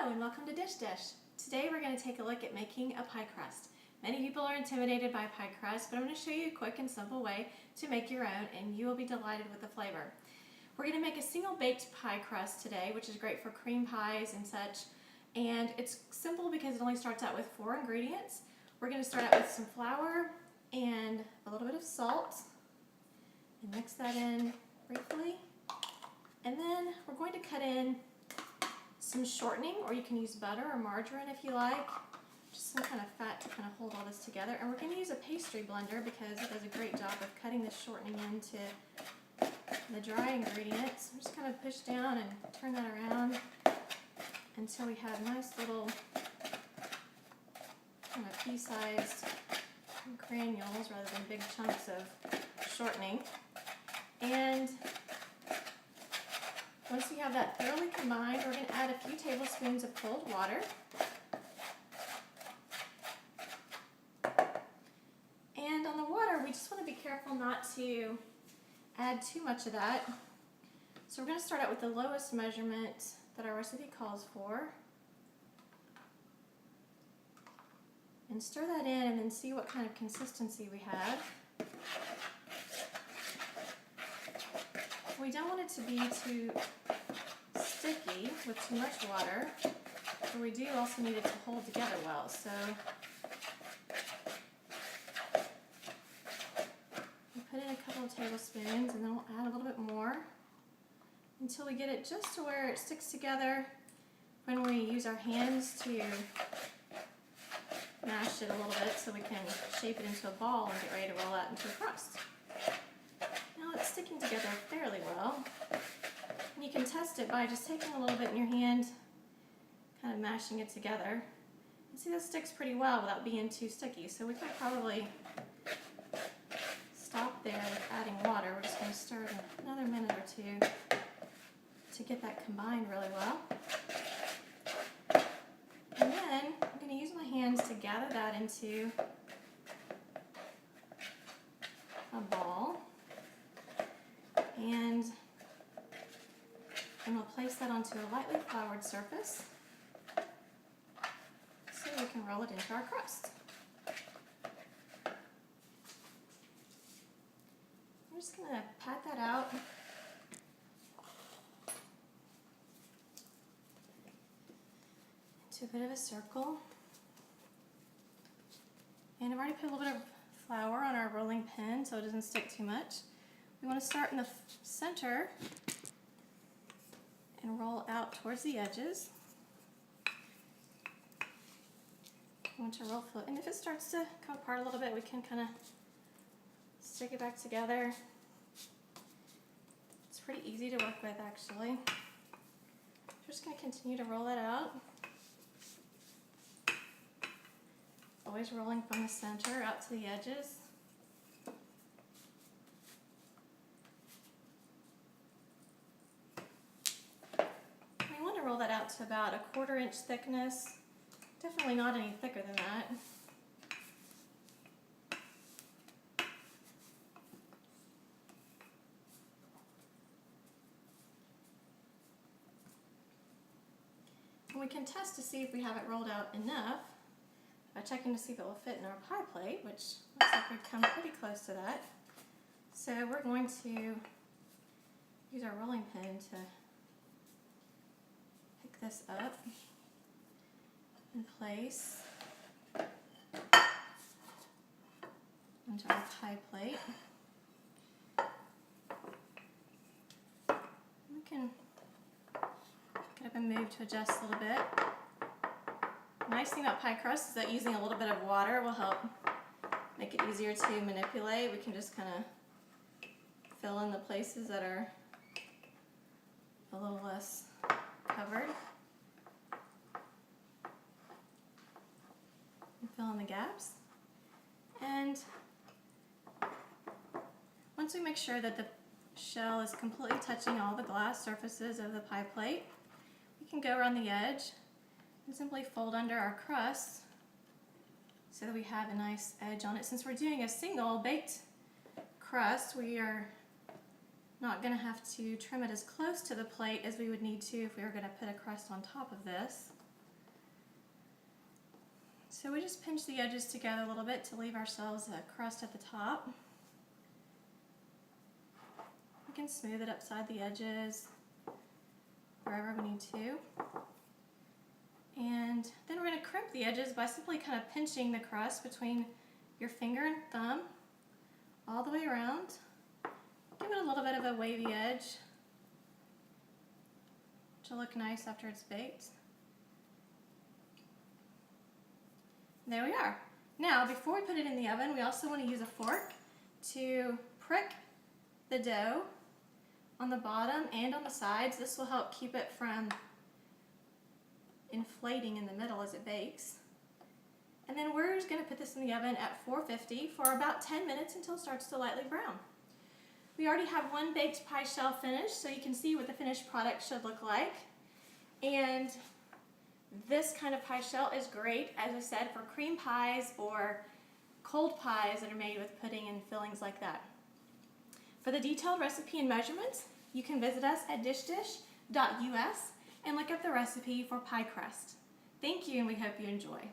Hello and welcome to Dish Dish. Today we're going to take a look at making a pie crust. Many people are intimidated by pie crust, but I'm going to show you a quick and simple way to make your own and you will be delighted with the flavor. We're going to make a single baked pie crust today, which is great for cream pies and such. And it's simple because it only starts out with 4 ingredients. We're going to start out with some flour and a little bit of salt and mix that in briefly. And then we're going to cut in some shortening, or you can use butter or margarine if you like, just some kind of fat to kind of hold all this together. And we're going to use a pastry blender because it does a great job of cutting the shortening into the dry ingredients. I'm just kind of push down and turn that around until we have nice little kind of pea-sized granules rather than big chunks of shortening. And once we have that thoroughly combined, we're going to add a few tablespoons of cold water. And on the water, we just want to be careful not to add too much of that. So we're going to start out with the lowest measurement that our recipe calls for. And stir that in and then see what kind of consistency we have. We don't want it to be too sticky with too much water, but we do also need it to hold together well. So we put in a couple of tablespoons and then we'll add a little bit more until we get it just to where it sticks together when we use our hands to mash it a little bit so we can shape it into a ball and get ready to roll that into a crust. It's sticking together fairly well. And you can test it by just taking a little bit in your hand, kind of mashing it together. And see, this sticks pretty well without being too sticky, so we could probably stop there with adding water. We're just going to stir it another minute or two to get that combined really well. And then I'm going to use my hands to gather that into a ball. And we'll place that onto a lightly floured surface so we can roll it into our crust. I'm just going to pat that out into a bit of a circle. And I've already put a little bit of flour on our rolling pin so it doesn't stick too much. We want to start in the center and roll out towards the edges. We want to roll foot, and if it starts to come apart a little bit, we can kind of stick it back together. It's pretty easy to work with, actually. We're just going to continue to roll that out. Always rolling from the center out to the edges. Roll that out to about a 1/4 inch thickness. Definitely not any thicker than that. And we can test to see if we have it rolled out enough by checking to see if it will fit in our pie plate, which looks like we've come pretty close to that. So we're going to use our rolling pin to this up in place onto our pie plate. We can get up and move to adjust a little bit. The nice thing about pie crust is that using a little bit of water will help make it easier to manipulate. We can just kind of fill in the places that are a little less covered. Fill in the gaps. And once we make sure that the shell is completely touching all the glass surfaces of the pie plate, we can go around the edge and simply fold under our crust so that we have a nice edge on it. Since we're doing a single baked crust, we are not going to have to trim it as close to the plate as we would need to if we were going to put a crust on top of this. So we just pinch the edges together a little bit to leave ourselves a crust at the top. We can smooth it upside the edges wherever we need to. And then we're going to crimp the edges by simply kind of pinching the crust between your finger and thumb all the way around. Give it a little bit of a wavy edge to look nice after it's baked. There we are. Now, before we put it in the oven, we also want to use a fork to prick the dough on the bottom and on the sides. This will help keep it from inflating in the middle as it bakes. And then we're just going to put this in the oven at 450 for about 10 minutes until it starts to lightly brown. We already have one baked pie shell finished, so you can see what the finished product should look like. And this kind of pie shell is great, as I said, for cream pies or cold pies that are made with pudding and fillings like that. For the detailed recipe and measurements, you can visit us at dishdish.us and look up the recipe for pie crust. Thank you, and we hope you enjoy.